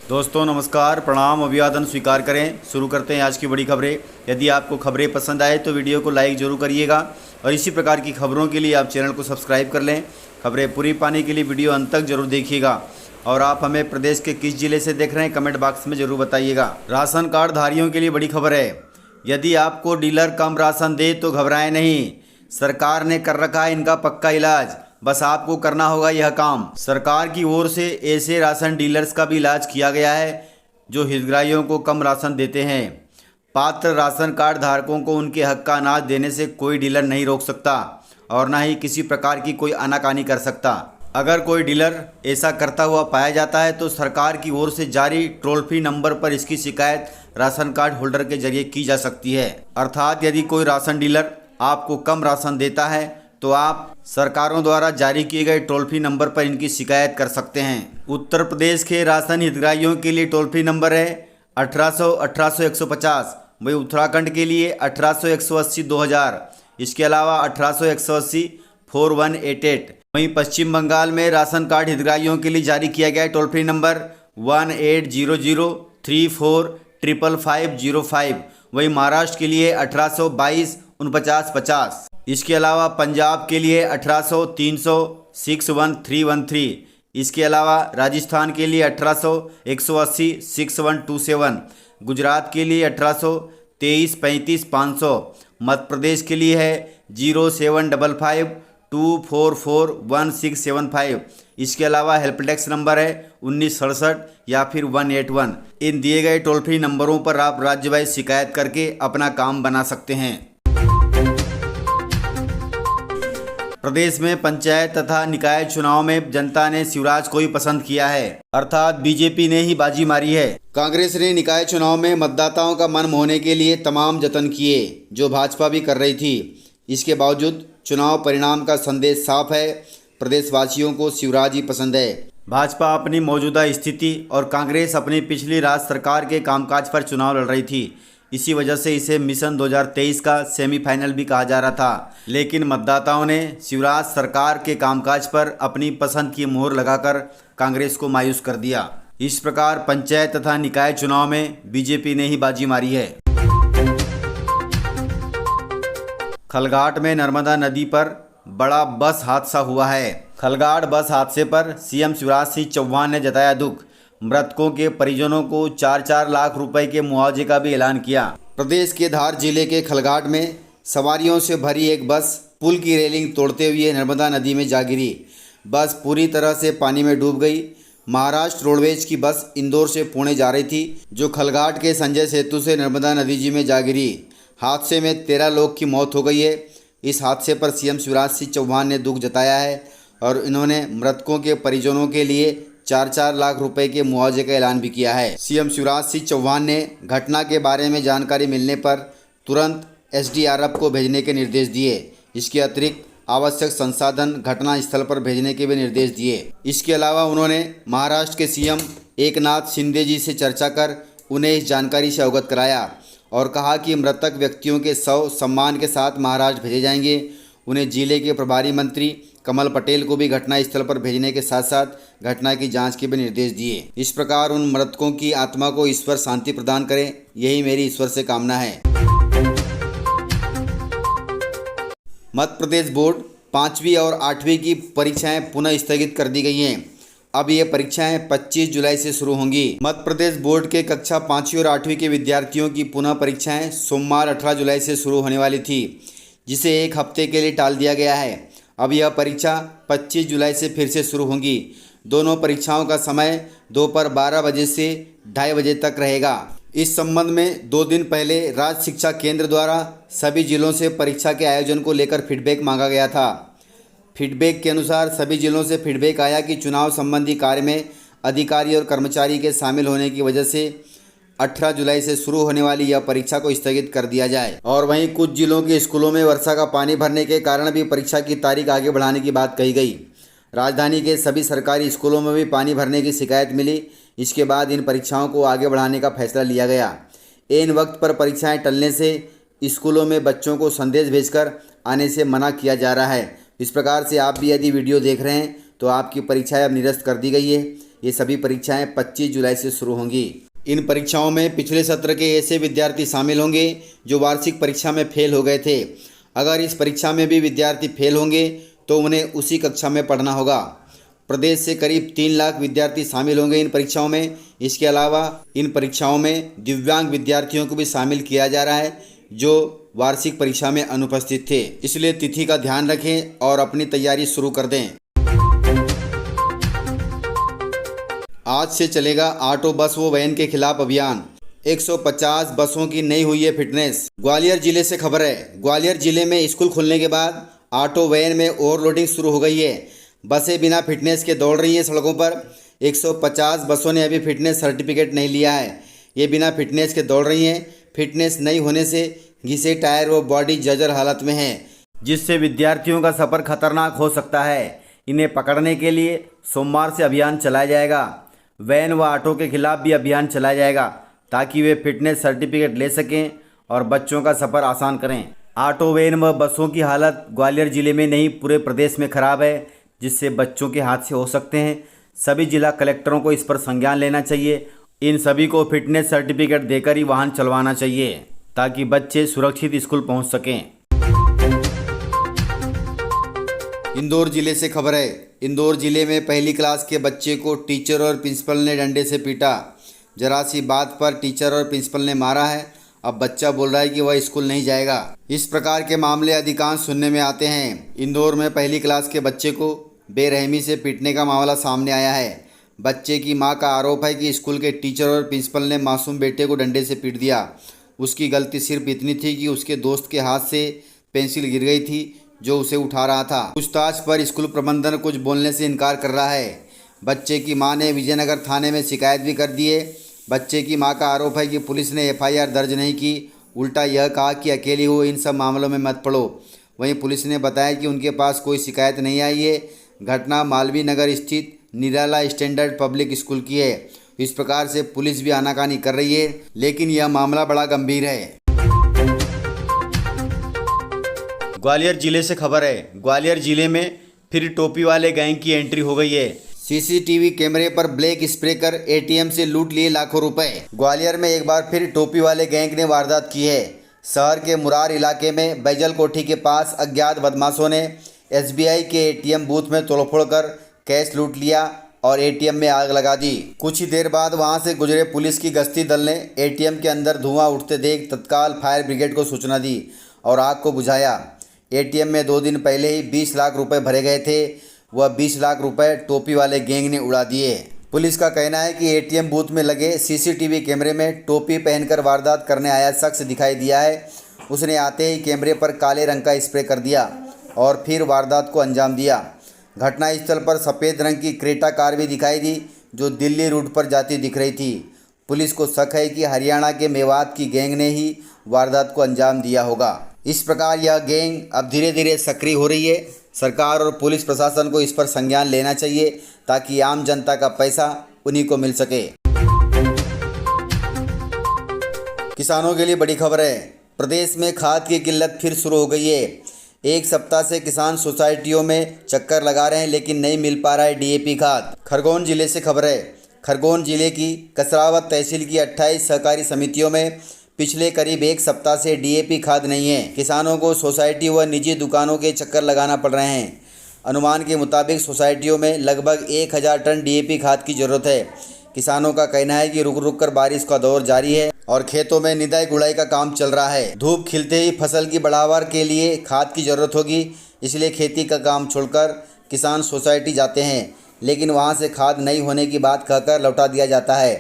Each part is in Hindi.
दोस्तों नमस्कार, प्रणाम, अभिवादन स्वीकार करें। शुरू करते हैं आज की बड़ी खबरें। यदि आपको खबरें पसंद आए तो वीडियो को लाइक जरूर करिएगा और इसी प्रकार की खबरों के लिए आप चैनल को सब्सक्राइब कर लें। खबरें पूरी पाने के लिए वीडियो अंत तक जरूर देखिएगा। और आप हमें प्रदेश के किस जिले से देख रहे हैं कमेंट बॉक्स में जरूर बताइएगा। राशन कार्ड धारियों के लिए बड़ी खबर है। यदि आपको डीलर कम राशन दे तो घबराएं नहीं, सरकार ने कर रखा है इनका पक्का इलाज। बस आपको करना होगा यह काम। सरकार की ओर से ऐसे राशन डीलर्स का भी इलाज किया गया है जो हितग्राहियों को कम राशन देते हैं। पात्र राशन कार्ड धारकों को उनके हक का अनाज देने से कोई डीलर नहीं रोक सकता और न ही किसी प्रकार की कोई आनाकानी कर सकता। अगर कोई डीलर ऐसा करता हुआ पाया जाता है तो सरकार की ओर से जारी टोल फ्री नंबर पर इसकी शिकायत राशन कार्ड होल्डर के जरिए की जा सकती है। अर्थात यदि कोई राशन डीलर आपको कम राशन देता है तो आप सरकारों द्वारा जारी किए गए टोल फ्री नंबर पर इनकी शिकायत कर सकते हैं। उत्तर प्रदेश के राशन हितग्राहियों के लिए टोल फ्री नंबर है 1800-150। वही उत्तराखंड के लिए 1800-180-2000। इसके अलावा 1800-180-4188। वहीं पश्चिम बंगाल में राशन कार्ड हितग्राहियों के लिए जारी किया गया टोल फ्री नंबर 1800-345505। वहीं महाराष्ट्र के लिए 1822-4950। इसके अलावा पंजाब के लिए 1800-300-61313। इसके अलावा राजस्थान के लिए 1800-180-6127। गुजरात के लिए 1800-2335-500। मध्य प्रदेश के लिए है 0755-244-1675। इसके अलावा हेल्प डेस्क नंबर है 1967 या फिर 181। इन दिए गए टोल फ्री नंबरों पर आप राज्य वाइज शिकायत करके अपना काम बना सकते हैं। प्रदेश में पंचायत तथा निकाय चुनाव में जनता ने शिवराज को ही पसंद किया है, अर्थात बीजेपी ने ही बाजी मारी है। कांग्रेस ने निकाय चुनाव में मतदाताओं का मन मोहने के लिए तमाम जतन किए जो भाजपा भी कर रही थी। इसके बावजूद चुनाव परिणाम का संदेश साफ है, प्रदेशवासियों को शिवराज ही पसंद है। भाजपा अपनी मौजूदा स्थिति और कांग्रेस अपनी पिछली राज्य सरकार के कामकाज पर चुनाव लड़ रही थी। इसी वजह से इसे मिशन 2023 का सेमीफाइनल भी कहा जा रहा था। लेकिन मतदाताओं ने शिवराज सरकार के कामकाज पर अपनी पसंद की मोहर लगाकर कांग्रेस को मायूस कर दिया। इस प्रकार पंचायत तथा निकाय चुनाव में बीजेपी ने ही बाजी मारी है। खलघाट में नर्मदा नदी पर बड़ा बस हादसा हुआ है। खलघाट बस हादसे पर सीएम शिवराज सिंह चौहान ने जताया दुख। मृतकों के परिजनों को 4-4 लाख रुपए के मुआवजे का भी ऐलान किया। प्रदेश के धार जिले के खलघाट में सवारियों से भरी एक बस पुल की रेलिंग तोड़ते हुए नर्मदा नदी में जा गिरी। बस पूरी तरह से पानी में डूब गई। महाराष्ट्र रोडवेज की बस इंदौर से पुणे जा रही थी जो खलघाट के संजय सेतु से नर्मदा नदी जी में जा गिरी। हादसे में 13 लोग की मौत हो गई है। इस हादसे पर सीएम शिवराज सिंह चौहान ने दुख जताया है और इन्होंने मृतकों के परिजनों के लिए 4-4 लाख रुपए के मुआवजे का ऐलान भी किया है। सीएम शिवराज सिंह चौहान ने घटना के बारे में जानकारी मिलने पर तुरंत एसडीआरएफ को भेजने के निर्देश दिए। इसके अतिरिक्त आवश्यक संसाधन घटना स्थल पर भेजने के भी निर्देश दिए। इसके अलावा उन्होंने महाराष्ट्र के सीएम एकनाथ शिंदे जी से चर्चा कर उन्हें इस जानकारी से अवगत कराया और कहा कि मृतक व्यक्तियों के शव सम्मान के साथ महाराष्ट्र भेजे जाएंगे। उन्हें जिले के प्रभारी मंत्री कमल पटेल को भी घटना स्थल पर भेजने के साथ साथ घटना की जांच के भी निर्देश दिए। इस प्रकार उन मृतकों की आत्मा को ईश्वर शांति प्रदान करें, यही मेरी ईश्वर से कामना है। मध्य प्रदेश बोर्ड 5वीं और 8वीं की परीक्षाएं पुनः स्थगित कर दी गई हैं। अब ये परीक्षाएं 25 जुलाई से शुरू होंगी। मध्य प्रदेश बोर्ड के कक्षा 5वीं और 8वीं के विद्यार्थियों की पुनः परीक्षाएं सोमवार 18 जुलाई से शुरू होने वाली थी, जिसे एक हफ्ते के लिए टाल दिया गया है। अब यह परीक्षा 25 जुलाई से फिर से शुरू होंगी। दोनों परीक्षाओं का समय दोपहर 12 बजे से 2:30 बजे तक रहेगा। इस संबंध में 2 दिन पहले राज्य शिक्षा केंद्र द्वारा सभी जिलों से परीक्षा के आयोजन को लेकर फीडबैक मांगा गया था। फीडबैक के अनुसार सभी जिलों से फीडबैक आया कि चुनाव संबंधी कार्य में अधिकारी और कर्मचारी के शामिल होने की वजह से 18 जुलाई से शुरू होने वाली यह परीक्षा को स्थगित कर दिया जाए। और वहीं कुछ जिलों के स्कूलों में वर्षा का पानी भरने के कारण भी परीक्षा की तारीख आगे बढ़ाने की बात कही गई। राजधानी के सभी सरकारी स्कूलों में भी पानी भरने की शिकायत मिली। इसके बाद इन परीक्षाओं को आगे बढ़ाने का फैसला लिया गया। ऐन वक्त पर परीक्षाएं टलने से स्कूलों में बच्चों को संदेश भेजकर आने से मना किया जा रहा है। इस प्रकार से आप भी यदि वीडियो देख रहे हैं तो आपकी परीक्षाएं अब निरस्त कर दी गई है। ये सभी परीक्षाएं 25 जुलाई से शुरू होंगी। इन परीक्षाओं में पिछले सत्र के ऐसे विद्यार्थी शामिल होंगे जो वार्षिक परीक्षा में फेल हो गए थे। अगर इस परीक्षा में भी विद्यार्थी फेल होंगे तो उन्हें उसी कक्षा में पढ़ना होगा। प्रदेश से करीब 3 लाख विद्यार्थी शामिल होंगे इन परीक्षाओं में। इसके अलावा इन परीक्षाओं में दिव्यांग विद्यार्थियों को भी शामिल किया जा रहा है जो वार्षिक परीक्षा में अनुपस्थित थे। इसलिए तिथि का ध्यान रखें और अपनी तैयारी शुरू कर दें। आज से चलेगा ऑटो, बस व वैन के खिलाफ अभियान। 150 बसों की नहीं हुई है फिटनेस। ग्वालियर जिले से खबर है। ग्वालियर जिले में स्कूल खुलने के बाद ऑटो वैन में ओवरलोडिंग शुरू हो गई है। बसें बिना फिटनेस के दौड़ रही हैं सड़कों पर। 150 बसों ने अभी फिटनेस सर्टिफिकेट नहीं लिया है। ये बिना फिटनेस के दौड़ रही हैं। फिटनेस नहीं होने से घिसे टायर व बॉडी जर्जर हालत में है, जिससे विद्यार्थियों का सफ़र खतरनाक हो सकता है। इन्हें पकड़ने के लिए सोमवार से अभियान चलाया जाएगा। वैन व ऑटो के खिलाफ भी अभियान चलाया जाएगा ताकि वे फिटनेस सर्टिफिकेट ले सकें और बच्चों का सफ़र आसान करें। ऑटो, वैन व बसों की हालत ग्वालियर जिले में नहीं पूरे प्रदेश में खराब है, जिससे बच्चों के हादसे हो सकते हैं। सभी जिला कलेक्टरों को इस पर संज्ञान लेना चाहिए। इन सभी को फिटनेस सर्टिफिकेट देकर ही वाहन चलवाना चाहिए ताकि बच्चे सुरक्षित स्कूल पहुंच सकें। इंदौर जिले से खबर है। इंदौर जिले में पहली क्लास के बच्चे को टीचर और प्रिंसिपल ने डंडे से पीटा। जरा सी बात पर टीचर और प्रिंसिपल ने मारा है। अब बच्चा बोल रहा है कि वह स्कूल नहीं जाएगा। इस प्रकार के मामले अधिकांश सुनने में आते हैं। इंदौर में पहली क्लास के बच्चे को बेरहमी से पीटने का मामला सामने आया है। बच्चे की मां का आरोप है कि स्कूल के टीचर और प्रिंसिपल ने मासूम बेटे को डंडे से पीट दिया। उसकी गलती सिर्फ इतनी थी कि उसके दोस्त के हाथ से पेंसिल गिर गई थी जो उसे उठा रहा था। पूछताछ पर स्कूल प्रबंधन कुछ बोलने से इनकार कर रहा है। बच्चे की मां ने विजयनगर थाने में शिकायत भी कर दी है। बच्चे की मां का आरोप है कि पुलिस ने FIR दर्ज नहीं की, उल्टा यह कहा कि अकेली हो इन सब मामलों में मत पड़ो। वहीं पुलिस ने बताया कि उनके पास कोई शिकायत नहीं आई है। घटना मालवीय नगर स्थित निराला स्टैंडर्ड पब्लिक स्कूल की है। इस प्रकार से पुलिस भी आनाकानी कर रही है, लेकिन यह मामला बड़ा गंभीर है। ग्वालियर जिले से खबर है। ग्वालियर जिले में फिर टोपी वाले गैंग की एंट्री हो गई है। CCTV कैमरे पर ब्लैक स्प्रे कर ATM से लूट लिए लाखों रुपए। ग्वालियर में एक बार फिर टोपी वाले गैंग ने वारदात की है। शहर के मुरार इलाके में बैजल कोठी के पास अज्ञात बदमाशों ने SBI के ATM बूथ में तोड़फोड़ कर कैश लूट लिया और ATM में आग लगा दी। कुछ ही देर बाद वहां से गुजरे पुलिस की गश्ती दल ने ATM के अंदर धुआं उठते देख तत्काल फायर ब्रिगेड को सूचना दी और आग को बुझाया। ATM में 2 दिन पहले ही 20 लाख रुपए भरे गए थे। वह 20 लाख रुपए टोपी वाले गैंग ने उड़ा दिए। पुलिस का कहना है कि ATM बूथ में लगे CCTV कैमरे में टोपी पहनकर वारदात करने आया शख्स दिखाई दिया है। उसने आते ही कैमरे पर काले रंग का स्प्रे कर दिया और फिर वारदात को अंजाम दिया। घटनास्थल पर सफ़ेद रंग की क्रेटा कार भी दिखाई दी जो दिल्ली रूट पर जाती दिख रही थी। पुलिस को शक है कि हरियाणा के मेवात की गैंग ने ही वारदात को अंजाम दिया होगा। इस प्रकार यह गैंग अब धीरे धीरे सक्रिय हो रही है। सरकार और पुलिस प्रशासन को इस पर संज्ञान लेना चाहिए ताकि आम जनता का पैसा उन्हीं को मिल सके। किसानों के लिए बड़ी खबर है। प्रदेश में खाद की किल्लत फिर शुरू हो गई है। एक सप्ताह से किसान सोसाइटियों में चक्कर लगा रहे हैं लेकिन नहीं मिल पा रहा है DAP खाद। खरगोन जिले से खबर है। खरगोन जिले की कसरावत तहसील की 28 सहकारी समितियों में पिछले करीब एक सप्ताह से DAP खाद नहीं है। किसानों को सोसाइटी व निजी दुकानों के चक्कर लगाना पड़ रहे हैं। अनुमान के मुताबिक सोसाइटियों में लगभग 1000 टन DAP खाद की ज़रूरत है। किसानों का कहना है कि रुक रुक कर बारिश का दौर जारी है और खेतों में निदाई गुड़ाई का काम चल रहा है। धूप खिलते ही फसल की बढ़ावर के लिए खाद की ज़रूरत होगी, इसलिए खेती का काम छोड़कर किसान सोसाइटी जाते हैं, लेकिन वहां से खाद नहीं होने की बात कहकर लौटा दिया जाता है।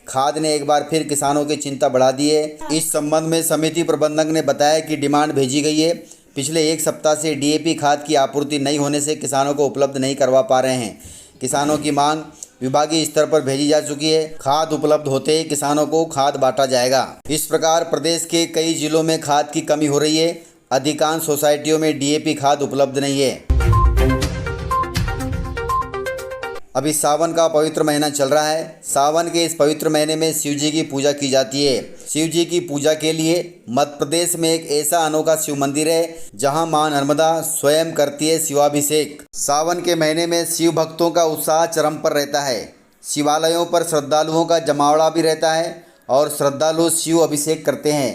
खाद ने एक बार फिर किसानों की चिंता बढ़ा दी है। इस संबंध में समिति प्रबंधक ने बताया कि डिमांड भेजी गई है। पिछले एक सप्ताह से DAP खाद की आपूर्ति नहीं होने से किसानों को उपलब्ध नहीं करवा पा रहे हैं। किसानों की मांग विभागीय स्तर पर भेजी जा चुकी है। खाद उपलब्ध होते ही किसानों को खाद बांटा जाएगा। इस प्रकार प्रदेश के कई जिलों में खाद की कमी हो रही है। अधिकांश सोसाइटियों में DAP खाद उपलब्ध नहीं है। अभी सावन का पवित्र महीना चल रहा है। सावन के इस पवित्र महीने में शिव जी की पूजा की जाती है। शिव जी की पूजा के लिए मध्य प्रदेश में एक ऐसा अनोखा शिव मंदिर है जहां मां नर्मदा स्वयं करती है शिवाभिषेक। सावन के महीने में शिव भक्तों का उत्साह चरम पर रहता है। शिवालयों पर श्रद्धालुओं का जमावड़ा भी रहता है और श्रद्धालु शिव अभिषेक करते हैं।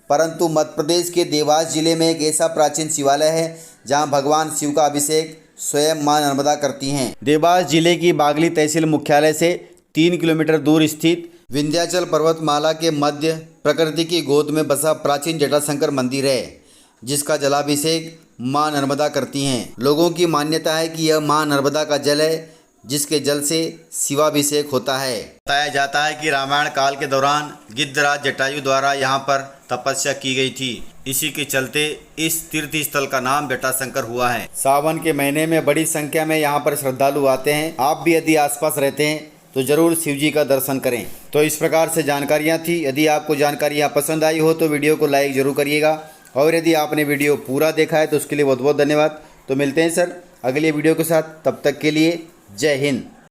परंतु मध्य प्रदेश के देवास जिले में एक ऐसा प्राचीन शिवालय है जहां भगवान शिव का अभिषेक स्वयं मां नर्मदा करती हैं। देवास जिले की बागली तहसील मुख्यालय से 3 किलोमीटर दूर स्थित विंध्याचल पर्वतमाला के मध्य प्रकृति की गोद में बसा प्राचीन जटाशंकर मंदिर है, जिसका जलाभिषेक मां नर्मदा करती हैं। लोगों की मान्यता है कि यह मां नर्मदा का जल है, जिसके जल से शिवाभिषेक होता है। बताया जाता है कि रामायण काल के दौरान गिद्धराज जटायु द्वारा यहाँ पर तपस्या की गई थी। इसी के चलते इस तीर्थ स्थल का नाम जटाशंकर हुआ है। सावन के महीने में बड़ी संख्या में यहाँ पर श्रद्धालु आते हैं। आप भी यदि आसपास रहते हैं तो जरूर शिव जी का दर्शन करें। तो इस प्रकार से जानकारियाँ थी। यदि आपको जानकारियाँ पसंद आई हो तो वीडियो को लाइक जरूर करिएगा, और यदि आपने वीडियो पूरा देखा है तो उसके लिए बहुत बहुत धन्यवाद। तो मिलते हैं सर अगले वीडियो के साथ, तब तक के लिए जय हिंद।